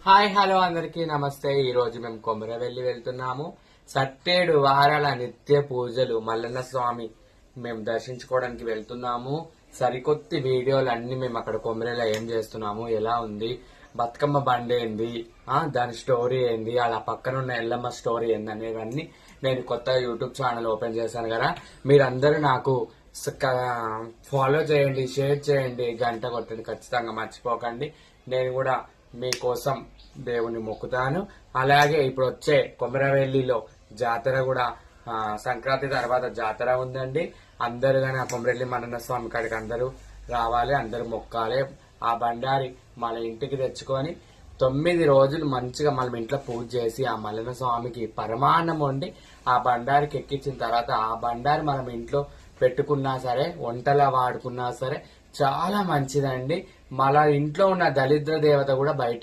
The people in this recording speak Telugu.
హాయ్ హలో అందరికీ నమస్తే. ఈ రోజు మేము కొమరవెల్లి వెళ్తున్నాము. 7 వారాల నిత్య పూజలు మల్లన్న స్వామి మేము దర్శించుకోవడానికి వెళ్తున్నాము. సరికొత్త వీడియోలు అన్ని మేము అక్కడ కొమరెలో ఏం చేస్తున్నాము, ఎలా ఉంది, బతుకమ్మ బండి ఏంది, దాని స్టోరీ ఏంది, అలా పక్కన ఉన్న ఎల్లమ్మ స్టోరీ ఏంది అనేవన్నీ నేను కొత్త యూట్యూబ్ ఛానల్ ఓపెన్ చేశాను కదా. మీరందరూ నాకు ఫాలో చేయండి, షేర్ చేయండి, గంట కొట్టండి, ఖచ్చితంగా మర్చిపోకండి. నేను కూడా మీకోసం దేవుని మొక్కుతాను. అలాగే ఇప్పుడు వచ్చే కొమరవెల్లిలో జాతర కూడా సంక్రాంతి తర్వాత జాతర ఉందండి. అందరూ కానీ ఆ కొమరవెల్లి మల్లన్న స్వామి కాడికి అందరూ రావాలి, అందరూ మొక్కాలి. ఆ బండారి మన ఇంటికి తెచ్చుకొని 9 రోజులు మంచిగా మనం ఇంట్లో పూజ చేసి ఆ మల్లన్న స్వామికి పరమాన్నం వండి ఆ బండారికి ఎక్కించిన తర్వాత ఆ బండారి మనం ఇంట్లో పెట్టుకున్నా సరే, వంటలా వాడుకున్నా సరే చాలా మంచిదండి. మన ఇంట్లో ఉన్న దరిద్ర దేవత కూడా బయట